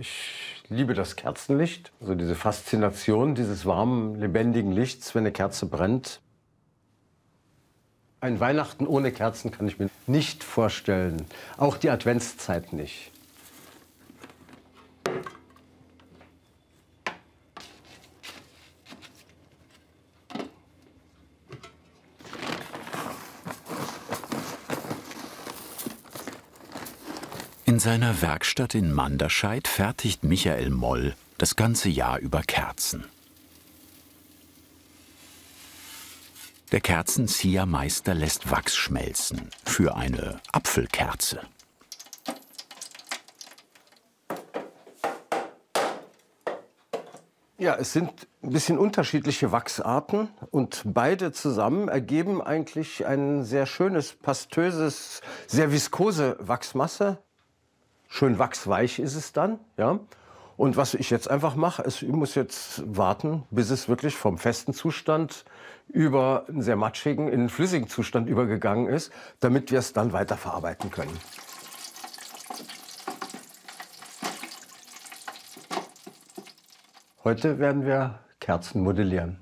Ich liebe das Kerzenlicht, also diese Faszination dieses warmen, lebendigen Lichts, wenn eine Kerze brennt. Ein Weihnachten ohne Kerzen kann ich mir nicht vorstellen, auch die Adventszeit nicht. In seiner Werkstatt in Manderscheid fertigt Michael Moll das ganze Jahr über Kerzen. Der Kerzenziehermeister lässt Wachs schmelzen für eine Apfelkerze. Ja, es sind ein bisschen unterschiedliche Wachsarten und beide zusammen ergeben eigentlich ein sehr schönes, pastöses, sehr viskose Wachsmasse. Schön wachsweich ist es dann, ja. Und was ich jetzt einfach mache, ist, ich muss jetzt warten, bis es wirklich vom festen Zustand über einen sehr matschigen in einen flüssigen Zustand übergegangen ist, damit wir es dann weiterverarbeiten können. Heute werden wir Kerzen modellieren.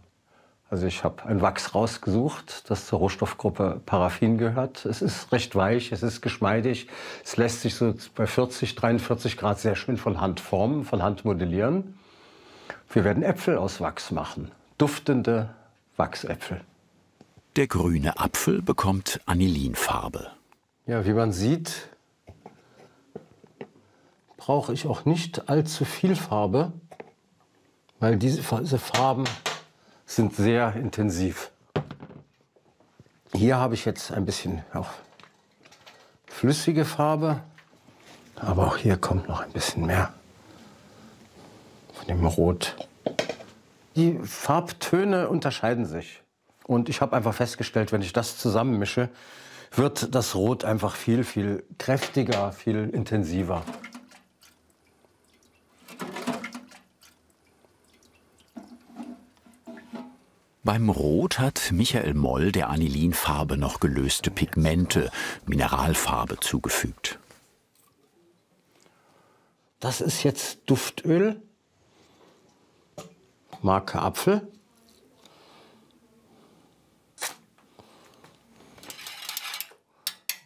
Also ich habe ein Wachs rausgesucht, das zur Rohstoffgruppe Paraffin gehört. Es ist recht weich, es ist geschmeidig. Es lässt sich so bei 40, 43 Grad sehr schön von Hand formen, von Hand modellieren. Wir werden Äpfel aus Wachs machen, duftende Wachsäpfel. Der grüne Apfel bekommt Anilinfarbe. Ja, wie man sieht, brauche ich auch nicht allzu viel Farbe, weil diese Farben sind sehr intensiv. Hier habe ich jetzt ein bisschen auch flüssige Farbe, aber auch hier kommt noch ein bisschen mehr von dem Rot. Die Farbtöne unterscheiden sich. Und ich habe einfach festgestellt, wenn ich das zusammenmische, wird das Rot einfach viel, viel kräftiger, viel intensiver. Beim Rot hat Michael Moll der Anilinfarbe noch gelöste Pigmente, Mineralfarbe zugefügt. Das ist jetzt Duftöl, Marke Apfel.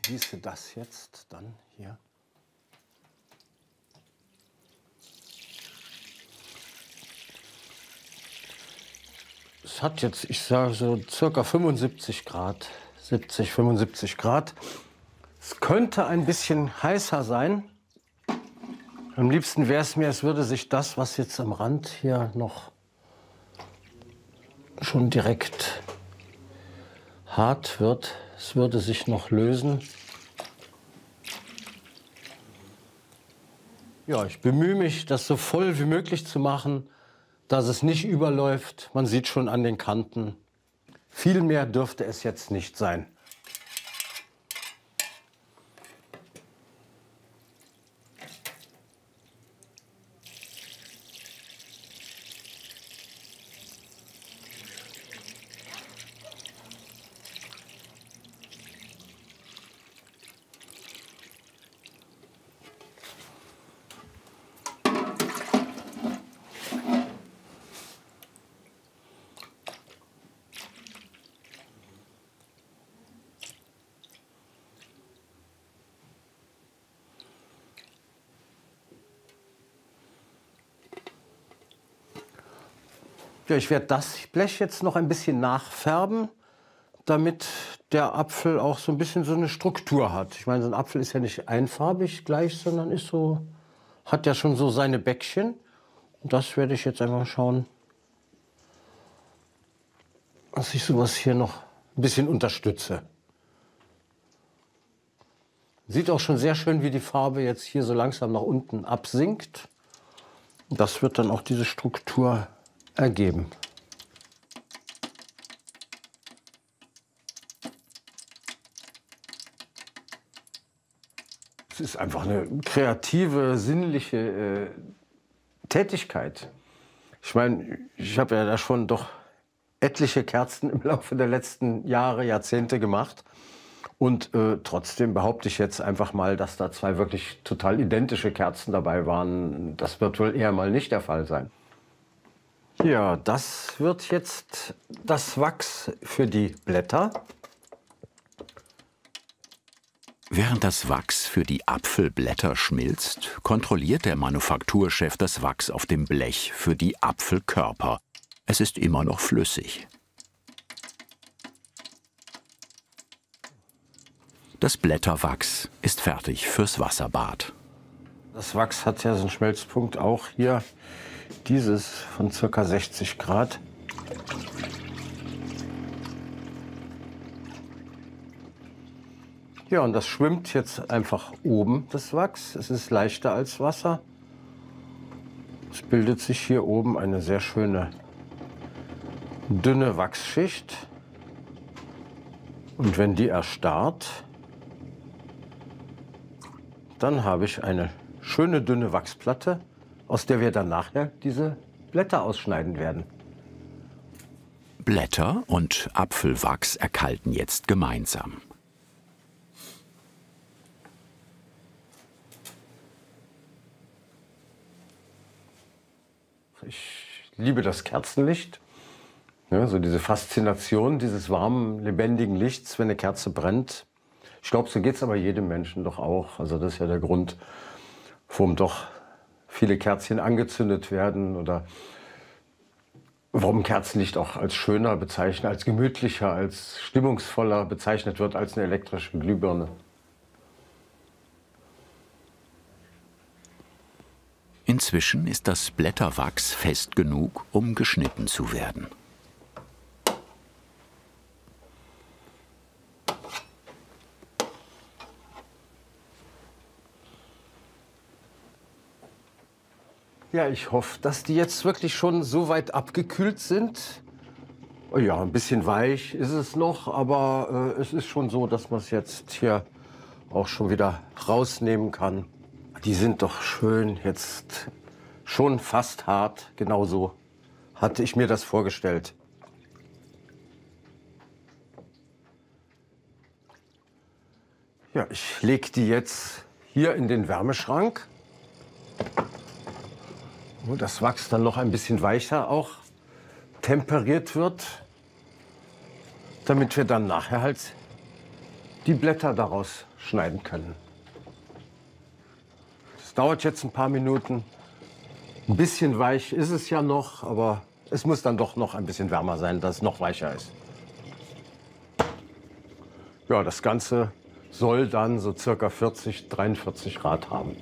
Gieße das jetzt dann hier. Es hat jetzt, ich sage so circa 75 Grad, 70, 75 Grad. Es könnte ein bisschen heißer sein. Am liebsten wäre es mir, es würde sich das, was jetzt am Rand hier noch schon direkt hart wird, es würde sich noch lösen. Ja, ich bemühe mich, das so voll wie möglich zu machen, dass es nicht überläuft. Man sieht schon an den Kanten. Viel mehr dürfte es jetzt nicht sein. Ja, ich werde das Blech jetzt noch ein bisschen nachfärben, damit der Apfel auch so ein bisschen so eine Struktur hat. Ich meine, so ein Apfel ist ja nicht einfarbig gleich, sondern ist so, hat ja schon so seine Bäckchen. Und das werde ich jetzt einfach schauen, dass ich sowas hier noch ein bisschen unterstütze. Sieht auch schon sehr schön, wie die Farbe jetzt hier so langsam nach unten absinkt. Das wird dann auch diese Struktur ergeben. Es ist einfach eine kreative, sinnliche Tätigkeit. Ich meine, ich habe ja da schon doch etliche Kerzen im Laufe der letzten Jahre, Jahrzehnte gemacht. Und trotzdem behaupte ich jetzt einfach mal, dass da zwei wirklich total identische Kerzen dabei waren. Das wird wohl eher mal nicht der Fall sein. Ja, das wird jetzt das Wachs für die Blätter. Während das Wachs für die Apfelblätter schmilzt, kontrolliert der Manufakturchef das Wachs auf dem Blech für die Apfelkörper. Es ist immer noch flüssig. Das Blätterwachs ist fertig fürs Wasserbad. Das Wachs hat ja so einen Schmelzpunkt auch hier, dieses von ca. 60 Grad. Ja, und das schwimmt jetzt einfach oben, das Wachs. Es ist leichter als Wasser. Es bildet sich hier oben eine sehr schöne, dünne Wachsschicht. Und wenn die erstarrt, dann habe ich eine schöne, dünne Wachsplatte, aus der wir dann nachher diese Blätter ausschneiden werden. Blätter und Apfelwachs erkalten jetzt gemeinsam. Ich liebe das Kerzenlicht, ja, so diese Faszination dieses warmen, lebendigen Lichts, wenn eine Kerze brennt. Ich glaube, so geht es aber jedem Menschen doch auch. Also das ist ja der Grund, warum doch viele Kerzchen angezündet werden oder warum Kerzenlicht auch als schöner bezeichnet, als gemütlicher, als stimmungsvoller bezeichnet wird als eine elektrische Glühbirne. Inzwischen ist das Blätterwachs fest genug, um geschnitten zu werden. Ja, ich hoffe, dass die jetzt wirklich schon so weit abgekühlt sind. Ja, ein bisschen weich ist es noch, aber es ist schon so, dass man es jetzt hier auch schon wieder rausnehmen kann. Die sind doch schön jetzt schon fast hart. Genauso hatte ich mir das vorgestellt. Ja, ich lege die jetzt hier in den Wärmeschrank, wo das Wachs dann noch ein bisschen weicher auch temperiert wird, damit wir dann nachher halt die Blätter daraus schneiden können. Das dauert jetzt ein paar Minuten. Ein bisschen weich ist es ja noch, aber es muss dann doch noch ein bisschen wärmer sein, dass es noch weicher ist. Ja, das Ganze soll dann so circa 40, 43 Grad haben.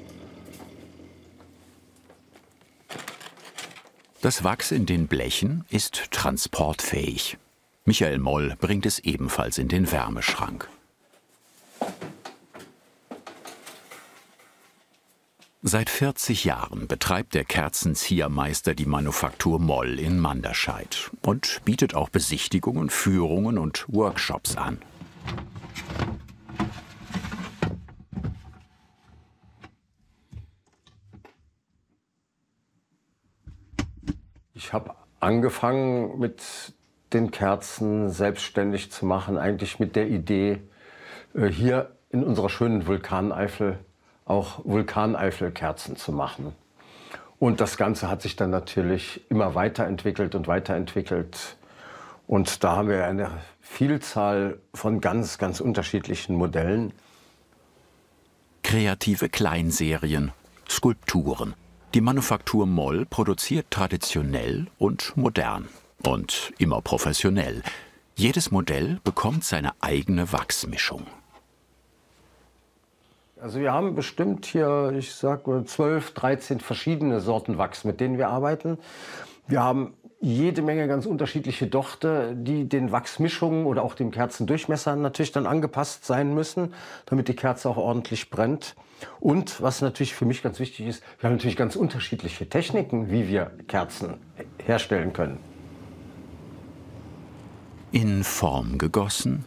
Das Wachs in den Blechen ist transportfähig. Michael Moll bringt es ebenfalls in den Wärmeschrank. Seit 40 Jahren betreibt der Kerzenziehermeister die Manufaktur Moll in Manderscheid und bietet auch Besichtigungen, Führungen und Workshops an. Ich habe angefangen mit den Kerzen selbstständig zu machen, eigentlich mit der Idee, hier in unserer schönen Vulkaneifel auch Vulkaneifelkerzen zu machen. Und das Ganze hat sich dann natürlich immer weiterentwickelt und weiterentwickelt. Und da haben wir eine Vielzahl von ganz, ganz unterschiedlichen Modellen. Kreative Kleinserien, Skulpturen. Die Manufaktur Moll produziert traditionell und modern und immer professionell. Jedes Modell bekommt seine eigene Wachsmischung. Also wir haben bestimmt hier, ich sag mal, 12, 13 verschiedene Sorten Wachs, mit denen wir arbeiten. Wir haben jede Menge ganz unterschiedliche Dochte, die den Wachsmischungen oder auch dem Kerzendurchmesser natürlich dann angepasst sein müssen, damit die Kerze auch ordentlich brennt. Und was natürlich für mich ganz wichtig ist, wir haben natürlich ganz unterschiedliche Techniken, wie wir Kerzen herstellen können. In Form gegossen,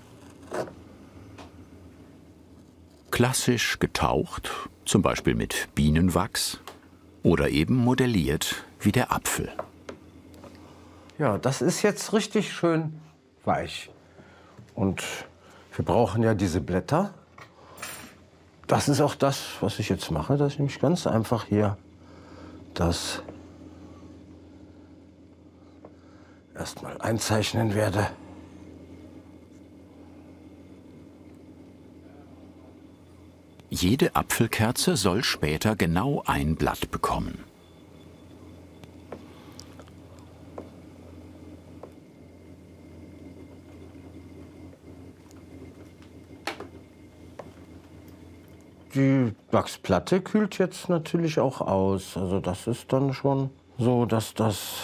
klassisch getaucht, zum Beispiel mit Bienenwachs, oder eben modelliert wie der Apfel. Ja, das ist jetzt richtig schön weich. Und Wir brauchen ja diese Blätter. Das ist auch das, was ich jetzt mache, dass ich nämlich ganz einfach hier das erstmal einzeichnen werde. Jede Apfelkerze soll später genau ein Blatt bekommen. Die Wachsplatte kühlt jetzt natürlich auch aus. Also das ist dann schon so, dass das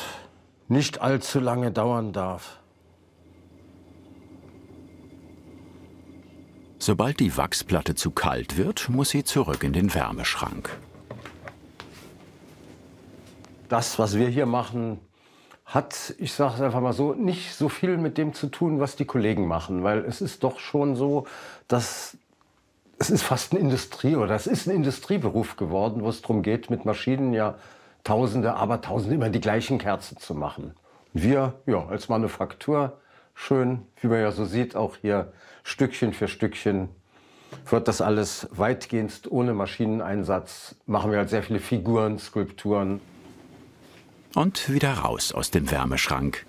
nicht allzu lange dauern darf. Sobald die Wachsplatte zu kalt wird, muss sie zurück in den Wärmeschrank. Das, was wir hier machen, hat, ich sage es einfach mal so, nicht so viel mit dem zu tun, was die Kollegen machen. Weil es ist doch schon so, dass es ist fast eine Industrie oder es ist ein Industrieberuf geworden, wo es darum geht, mit Maschinen ja Tausende, aber Tausende immer die gleichen Kerzen zu machen. Wir, ja, als Manufaktur, schön, wie man ja so sieht, auch hier Stückchen für Stückchen wird das alles weitgehend ohne Maschineneinsatz. Machen wir halt sehr viele Figuren, Skulpturen. Und wieder raus aus dem Wärmeschrank.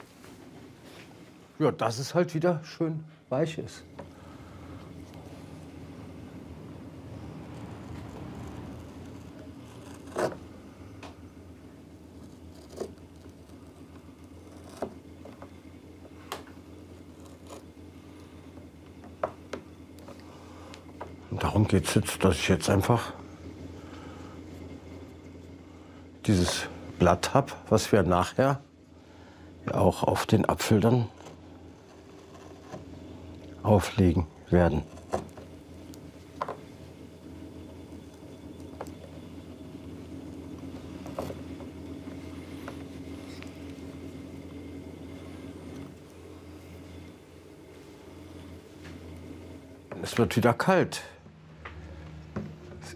Ja, dass es halt wieder schön weich ist. Und darum geht es jetzt, dass ich jetzt einfach dieses Blatt habe, was wir nachher ja auch auf den Apfel dann auflegen werden. Es wird wieder kalt.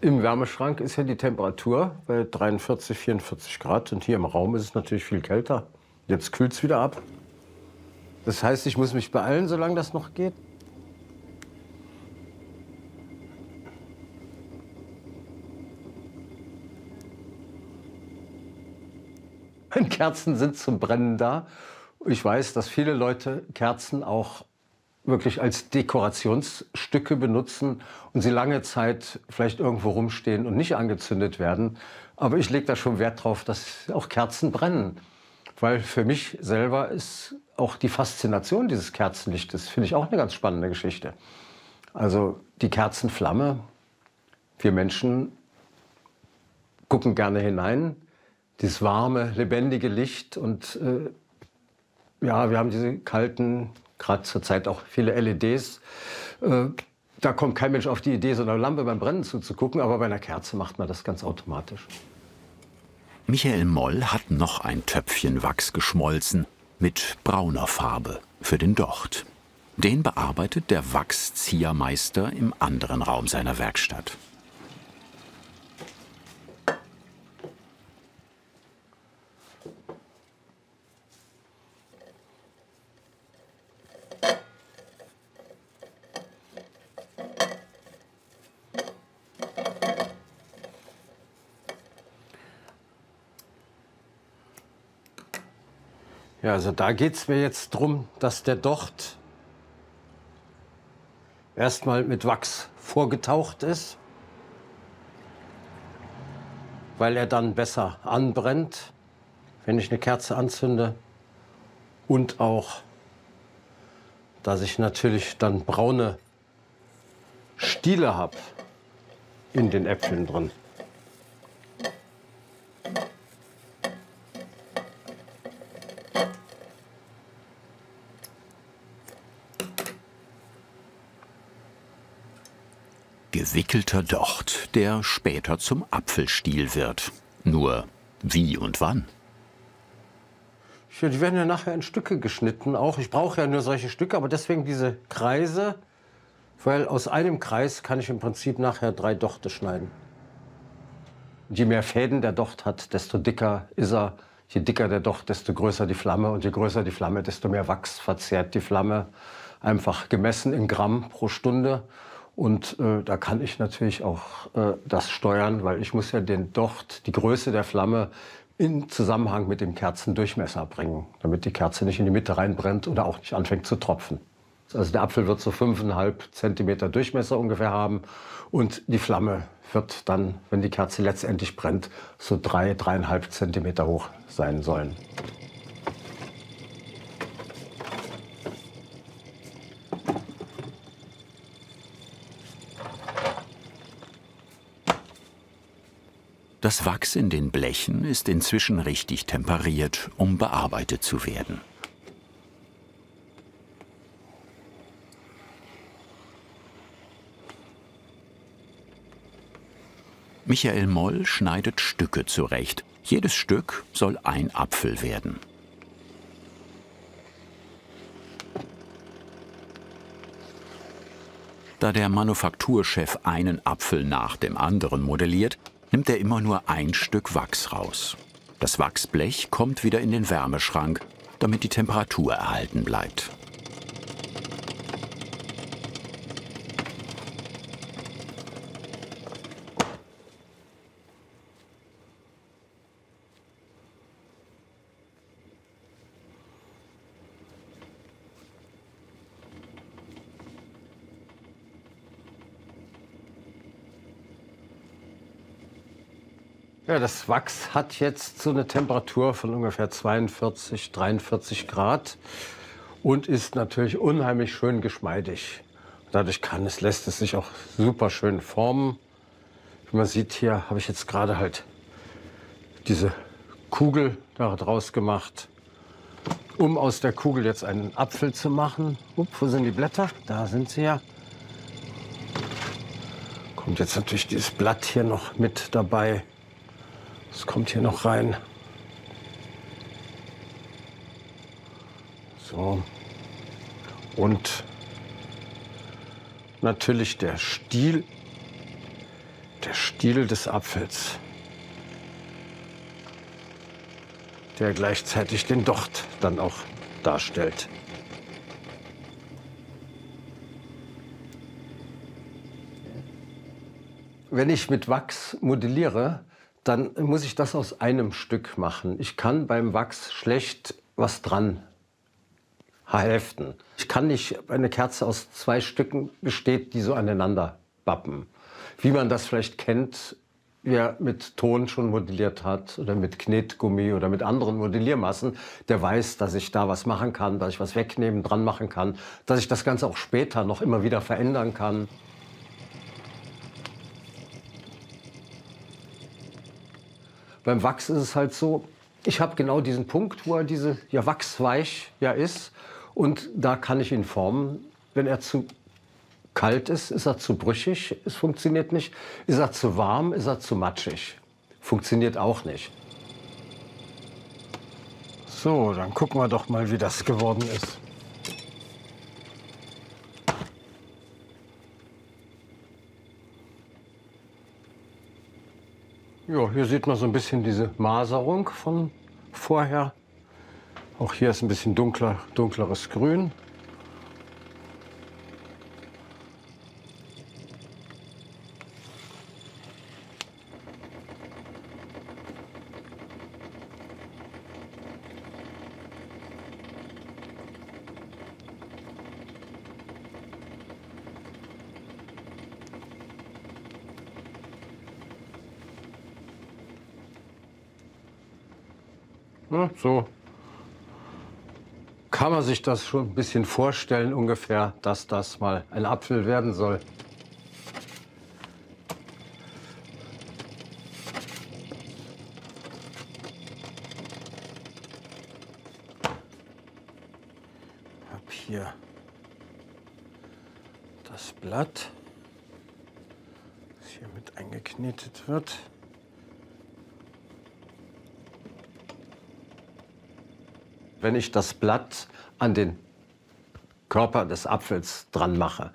Im Wärmeschrank ist ja die Temperatur bei 43, 44 Grad und hier im Raum ist es natürlich viel kälter. Jetzt kühlt es wieder ab. Das heißt, ich muss mich beeilen, solange das noch geht. Kerzen sind zum Brennen da. Ich weiß, dass viele Leute Kerzen auch wirklich als Dekorationsstücke benutzen und sie lange Zeit vielleicht irgendwo rumstehen und nicht angezündet werden. Aber ich lege da schon Wert drauf, dass auch Kerzen brennen. Weil für mich selber ist auch die Faszination dieses Kerzenlichtes, finde ich auch eine ganz spannende Geschichte. Also die Kerzenflamme, wir Menschen gucken gerne hinein, dieses warme, lebendige Licht und ja, wir haben diese kalten, gerade zurzeit auch viele LEDs. Da kommt kein Mensch auf die Idee, so einer Lampe beim Brennen zuzugucken, aber bei einer Kerze macht man das ganz automatisch. Michael Moll hat noch ein Töpfchen Wachs geschmolzen mit brauner Farbe für den Docht. Den bearbeitet der Wachsziehermeister im anderen Raum seiner Werkstatt. Ja, also da geht es mir jetzt darum, dass der Docht erstmal mit Wachs vorgetaucht ist, weil er dann besser anbrennt, wenn ich eine Kerze anzünde. Und auch, dass ich natürlich dann braune Stiele habe in den Äpfeln drin. Gewickelter Docht, der später zum Apfelstiel wird. Nur wie und wann? Ja, die werden ja nachher in Stücke geschnitten auch. Ich brauche ja nur solche Stücke, aber deswegen diese Kreise, weil aus einem Kreis kann ich im Prinzip nachher 3 Dochte schneiden. Je mehr Fäden der Docht hat, desto dicker ist er. Je dicker der Docht, desto größer die Flamme. Und je größer die Flamme, desto mehr Wachs verzehrt die Flamme. einfach gemessen in Gramm pro Stunde. Und da kann ich natürlich auch das steuern, weil ich muss ja den Docht, die Größe der Flamme, in Zusammenhang mit dem Kerzendurchmesser bringen, damit die Kerze nicht in die Mitte reinbrennt oder auch nicht anfängt zu tropfen. Also der Apfel wird so 5,5 Zentimeter Durchmesser ungefähr haben und die Flamme wird dann, wenn die Kerze letztendlich brennt, so 3,5 Zentimeter hoch sein sollen. Das Wachs in den Blechen ist inzwischen richtig temperiert, um bearbeitet zu werden. Michael Moll schneidet Stücke zurecht. Jedes Stück soll ein Apfel werden. Da der Manufakturchef einen Apfel nach dem anderen modelliert, nimmt er immer nur ein Stück Wachs raus. Das Wachsblech kommt wieder in den Wärmeschrank, damit die Temperatur erhalten bleibt. Ja, das Wachs hat jetzt so eine Temperatur von ungefähr 42, 43 Grad und ist natürlich unheimlich schön geschmeidig. Dadurch lässt es sich auch super schön formen. Wie man sieht, hier habe ich jetzt gerade halt diese Kugel daraus gemacht, um aus der Kugel jetzt einen Apfel zu machen. Wo sind die Blätter? Da sind sie ja. Kommt jetzt natürlich dieses Blatt hier noch mit dabei. Das kommt hier noch rein. So. Und natürlich der Stiel des Apfels, der gleichzeitig den Docht dann auch darstellt. Wenn ich mit Wachs modelliere, dann muss ich das aus einem Stück machen. Ich kann beim Wachs schlecht was dran heften. Ich kann nicht, eine Kerze aus 2 Stücken besteht, die so aneinander bappen. Wie man das vielleicht kennt, wer mit Ton schon modelliert hat oder mit Knetgummi oder mit anderen Modelliermassen, der weiß, dass ich da was machen kann, dass ich was wegnehmen, dran machen kann, dass ich das Ganze auch später noch immer wieder verändern kann. Beim Wachs ist es halt so, ich habe genau diesen Punkt, wo er wachsweich ist. Und da kann ich ihn formen. Wenn er zu kalt ist er zu brüchig, es funktioniert nicht. Ist er zu warm, ist er zu matschig. Funktioniert auch nicht. So, dann gucken wir doch mal, wie das geworden ist. Ja, hier sieht man so ein bisschen diese Maserung von vorher. Auch hier ist ein bisschen dunkleres Grün. Ja, so kann man sich das schon ein bisschen vorstellen, ungefähr, dass das mal ein Apfel werden soll. Ich habe hier das Blatt, das hier mit eingeknetet wird. Wenn ich das Blatt an den Körper des Apfels dran mache,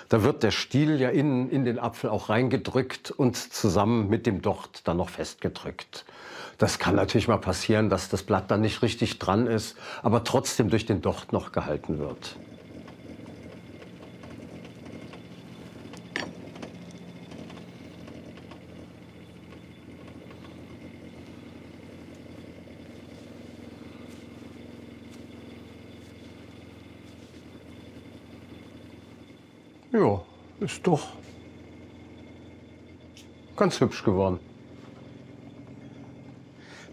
da wird der Stiel ja innen in den Apfel auch reingedrückt und zusammen mit dem Docht dann noch festgedrückt. Das kann natürlich mal passieren, dass das Blatt dann nicht richtig dran ist, aber trotzdem durch den Docht noch gehalten wird. Ja, ist doch ganz hübsch geworden.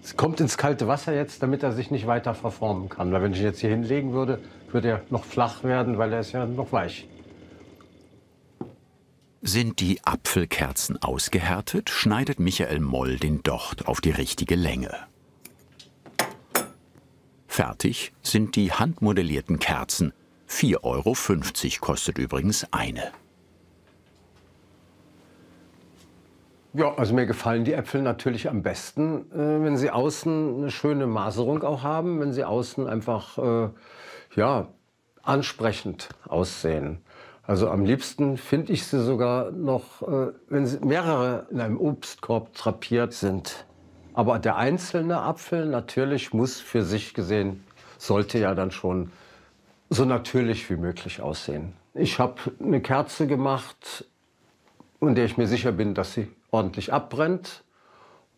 Es kommt ins kalte Wasser jetzt, damit er sich nicht weiter verformen kann. Weil wenn ich ihn jetzt hier hinlegen würde, würde er noch flach werden, weil er ist ja noch weich. Sind die Apfelkerzen ausgehärtet, schneidet Michael Moll den Docht auf die richtige Länge. Fertig sind die handmodellierten Kerzen. 4,50 € kostet übrigens eine. Ja, also mir gefallen die Äpfel natürlich am besten, wenn sie außen eine schöne Maserung auch haben, wenn sie außen einfach ja, ansprechend aussehen. Also am liebsten finde ich sie sogar noch, wenn sie mehrere in einem Obstkorb drapiert sind. Aber der einzelne Apfel natürlich muss für sich gesehen, sollte ja dann schon so natürlich wie möglich aussehen. Ich habe eine Kerze gemacht, von der ich mir sicher bin, dass sie ordentlich abbrennt,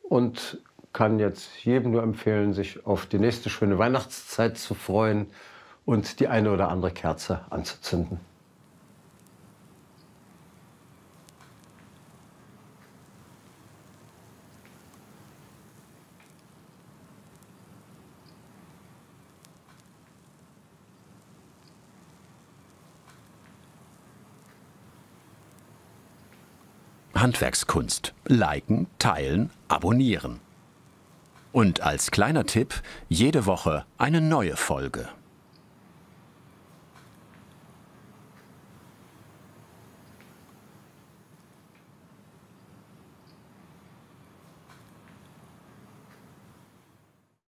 und kann jetzt jedem nur empfehlen, sich auf die nächste schöne Weihnachtszeit zu freuen und die eine oder andere Kerze anzuzünden. Handwerkskunst. Liken, teilen, abonnieren. Und als kleiner Tipp, jede Woche eine neue Folge.